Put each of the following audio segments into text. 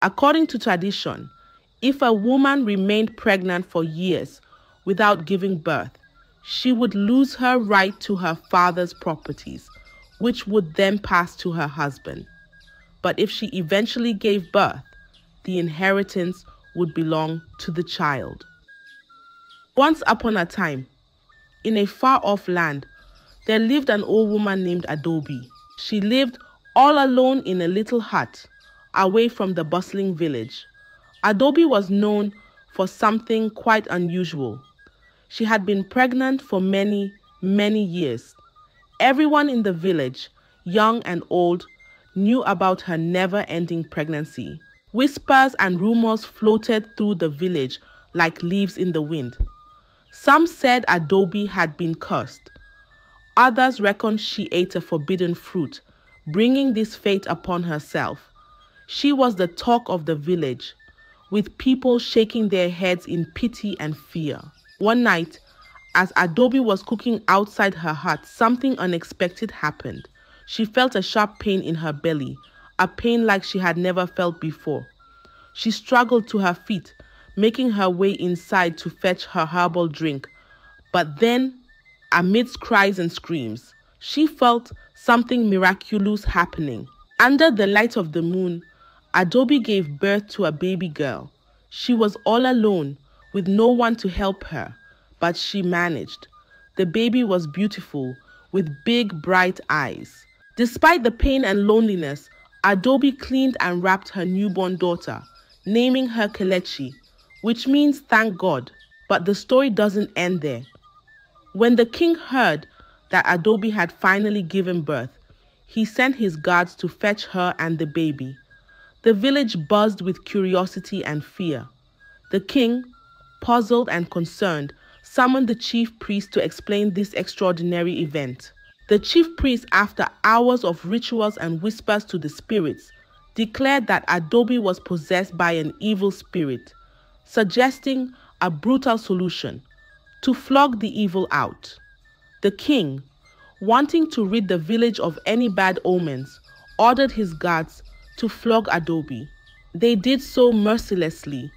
According to tradition, if a woman remained pregnant for years without giving birth, she would lose her right to her father's properties, which would then pass to her husband. But if she eventually gave birth, the inheritance would belong to the child. Once upon a time, in a far-off land, there lived an old woman named Adaobi. She lived all alone in a little hut, away from the bustling village. Adaobi was known for something quite unusual. She had been pregnant for many, many years. Everyone in the village, young and old, knew about her never-ending pregnancy. Whispers and rumors floated through the village like leaves in the wind. Some said Adaobi had been cursed. Others reckoned she ate a forbidden fruit, bringing this fate upon herself. She was the talk of the village, with people shaking their heads in pity and fear. One night, as Adaobi was cooking outside her hut, something unexpected happened. She felt a sharp pain in her belly, a pain like she had never felt before. She struggled to her feet, making her way inside to fetch her herbal drink. But then, amidst cries and screams, she felt something miraculous happening. Under the light of the moon, Adaobi gave birth to a baby girl. She was all alone, with no one to help her, but she managed. The baby was beautiful, with big, bright eyes. Despite the pain and loneliness, Adaobi cleaned and wrapped her newborn daughter, naming her Kelechi, which means thank God. But the story doesn't end there. When the king heard that Adaobi had finally given birth, he sent his guards to fetch her and the baby. The village buzzed with curiosity and fear. The king, puzzled and concerned, summoned the chief priest to explain this extraordinary event. The chief priest, after hours of rituals and whispers to the spirits, declared that Adaobi was possessed by an evil spirit, suggesting a brutal solution: to flog the evil out. The king, wanting to rid the village of any bad omens, ordered his guards to flog Adaobi. They did so mercilessly,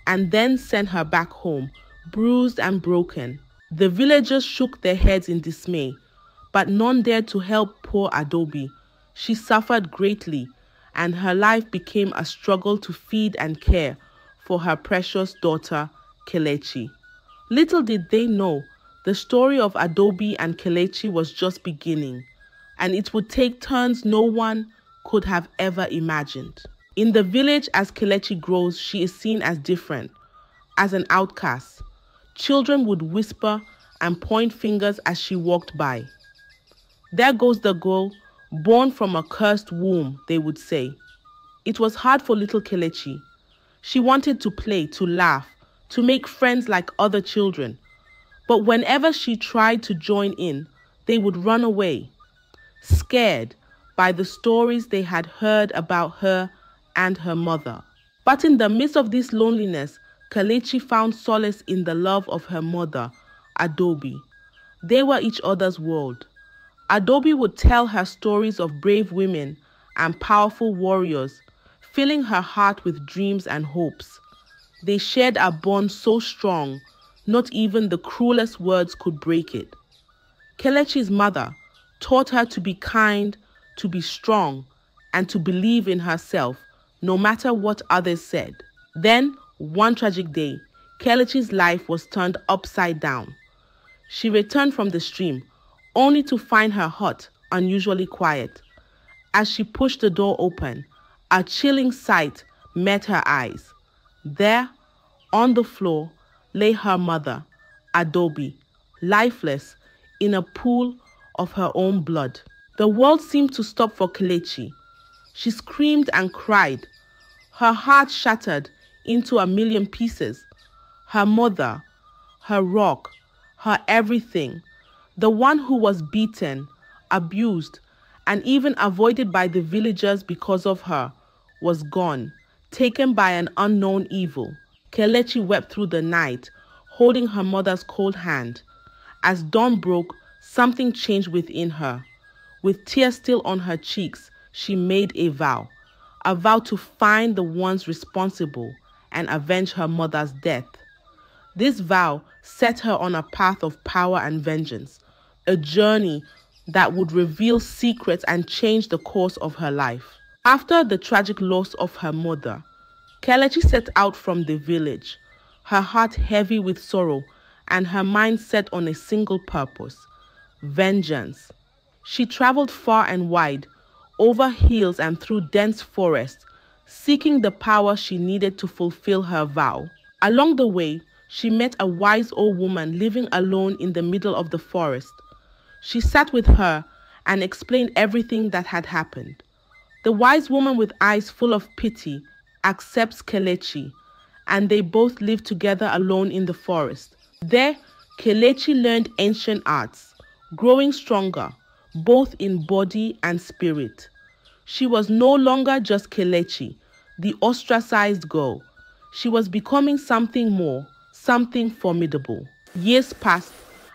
and then sent her back home, bruised and broken. The villagers shook their heads in dismay, but none dared to help poor Adaobi. She suffered greatly, and her life became a struggle to feed and care for her precious daughter, Kelechi. Little did they know, the story of Adaobi and Kelechi was just beginning, and it would take turns no one could have ever imagined. In the village, as Kelechi grows, she is seen as different, as an outcast. Children would whisper and point fingers as she walked by. There goes the girl, born from a cursed womb, they would say. It was hard for little Kelechi. She wanted to play, to laugh, to make friends like other children. But whenever she tried to join in, they would run away, scared by the stories they had heard about her and her mother. But in the midst of this loneliness, Kelechi found solace in the love of her mother, Adaobi. They were each other's world. Adaobi would tell her stories of brave women and powerful warriors, filling her heart with dreams and hopes. They shared a bond so strong, not even the cruelest words could break it. Kelechi's mother taught her to be kind, to be strong, and to believe in herself, no matter what others said. Then, one tragic day, Kelechi's life was turned upside down. She returned from the stream, only to find her hut unusually quiet. As she pushed the door open, a chilling sight met her eyes. There, on the floor, lay her mother, Adaobi, lifeless, in a pool of her own blood. The world seemed to stop for Kelechi. She screamed and cried, her heart shattered into a million pieces. Her mother, her rock, her everything, the one who was beaten, abused, and even avoided by the villagers because of her, was gone, taken by an unknown evil. Kelechi wept through the night, holding her mother's cold hand. As dawn broke, something changed within her. With tears still on her cheeks, she made a vow a vow to find the ones responsible and avenge her mother's death. This vow set her on a path of power and vengeance, a journey that would reveal secrets and change the course of her life. After the tragic loss of her mother, Kelechi set out from the village, her heart heavy with sorrow and her mind set on a single purpose: vengeance. She traveled far and wide, over hills and through dense forests, seeking the power she needed to fulfill her vow. Along the way, she met a wise old woman living alone in the middle of the forest. She sat with her and explained everything that had happened. The wise woman, with eyes full of pity, accepts Kelechi, and they both live together alone in the forest. There, Kelechi learned ancient arts, growing stronger, both in body and spirit. She was no longer just Kelechi, the ostracized girl. She was becoming something more, something formidable. Years passed,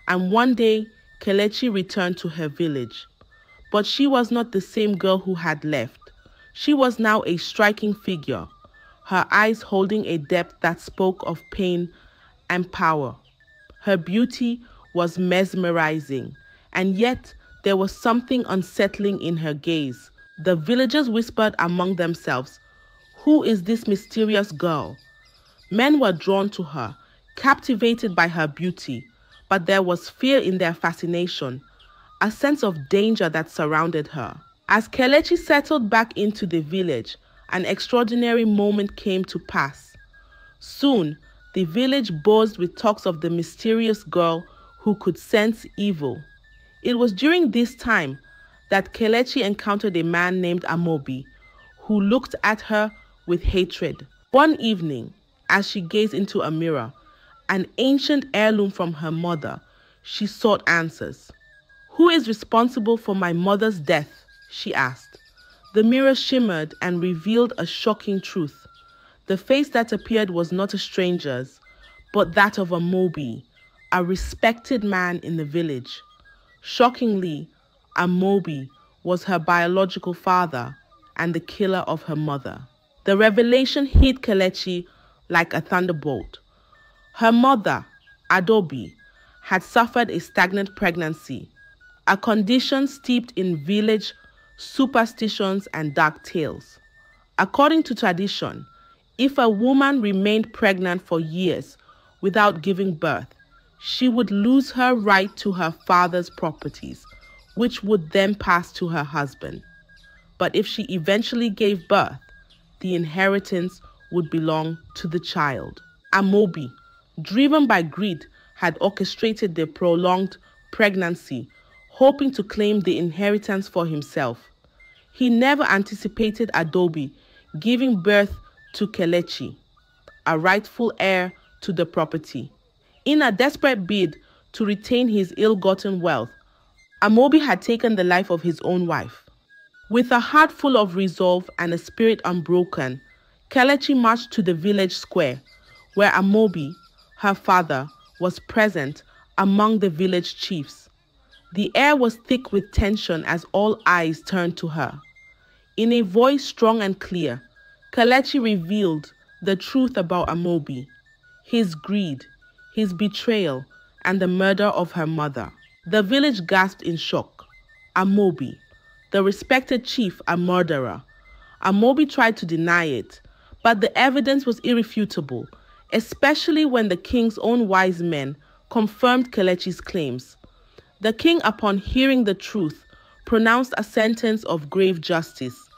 and one day, Kelechi returned to her village. But she was not the same girl who had left. She was now a striking figure, her eyes holding a depth that spoke of pain and power. Her beauty was mesmerizing, and yet there was something unsettling in her gaze. The villagers whispered among themselves, "Who is this mysterious girl?" Men were drawn to her, captivated by her beauty, but there was fear in their fascination, a sense of danger that surrounded her. As Kelechi settled back into the village, an extraordinary moment came to pass. Soon, the village buzzed with talks of the mysterious girl who could sense evil. It was during this time that Kelechi encountered a man named Amobi, who looked at her with hatred. One evening, as she gazed into a mirror, an ancient heirloom from her mother, she sought answers. "Who is responsible for my mother's death?" she asked. The mirror shimmered and revealed a shocking truth. The face that appeared was not a stranger's, but that of Amobi, a respected man in the village. Shockingly, Amobi was her biological father and the killer of her mother. The revelation hit Kelechi like a thunderbolt. Her mother, Adaobi, had suffered a stagnant pregnancy, a condition steeped in village superstitions and dark tales. According to tradition, if a woman remained pregnant for years without giving birth, she would lose her right to her father's properties, which would then pass to her husband. But if she eventually gave birth, the inheritance would belong to the child. Amobi, driven by greed, had orchestrated the prolonged pregnancy, hoping to claim the inheritance for himself. He never anticipated Adaobi giving birth to Kelechi, a rightful heir to the property. In a desperate bid to retain his ill-gotten wealth, Amobi had taken the life of his own wife. With a heart full of resolve and a spirit unbroken, Kelechi marched to the village square, where Amobi, her father, was present among the village chiefs. The air was thick with tension as all eyes turned to her. In a voice strong and clear, Kelechi revealed the truth about Amobi, his greed, his betrayal, and the murder of her mother. The village gasped in shock. Amobi, the respected chief, a murderer. Amobi tried to deny it, but the evidence was irrefutable, especially when the king's own wise men confirmed Kelechi's claims. The king, upon hearing the truth, pronounced a sentence of grave justice.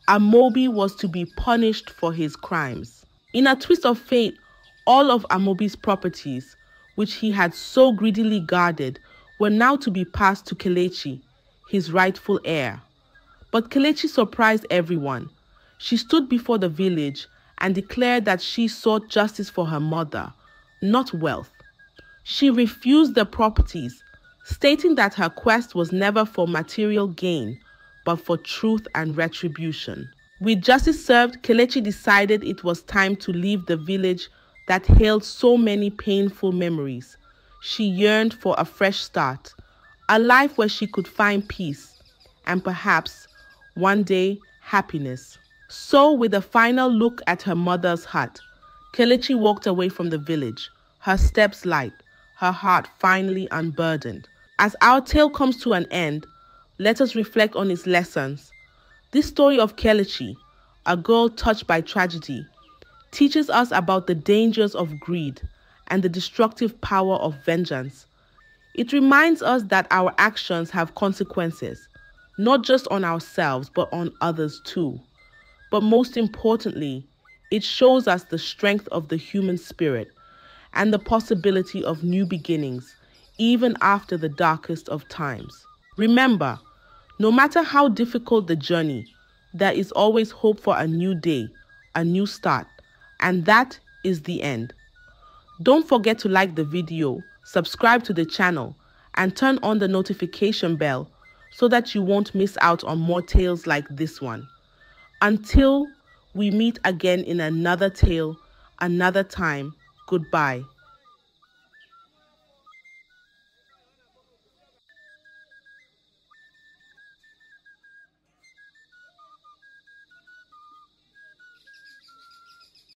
Amobi was to be punished for his crimes. In a twist of fate, all of Amobi's properties, which he had so greedily guarded, were now to be passed to Kelechi, his rightful heir. But Kelechi surprised everyone. She stood before the village and declared that she sought justice for her mother, not wealth. She refused the properties, stating that her quest was never for material gain, but for truth and retribution. With justice served, Kelechi decided it was time to leave the village that held so many painful memories. She yearned for a fresh start, a life where she could find peace, and perhaps, one day, happiness. So, with a final look at her mother's hut, Kelechi walked away from the village, her steps light, her heart finally unburdened. As our tale comes to an end, let us reflect on its lessons. This story of Kelechi, a girl touched by tragedy, teaches us about the dangers of greed and the destructive power of vengeance. It reminds us that our actions have consequences, not just on ourselves, but on others too. But most importantly, it shows us the strength of the human spirit and the possibility of new beginnings, even after the darkest of times. Remember, no matter how difficult the journey, there is always hope for a new day, a new start, and that is the end. Don't forget to like the video, subscribe to the channel, and turn on the notification bell so that you won't miss out on more tales like this one. Until we meet again in another tale, another time, goodbye.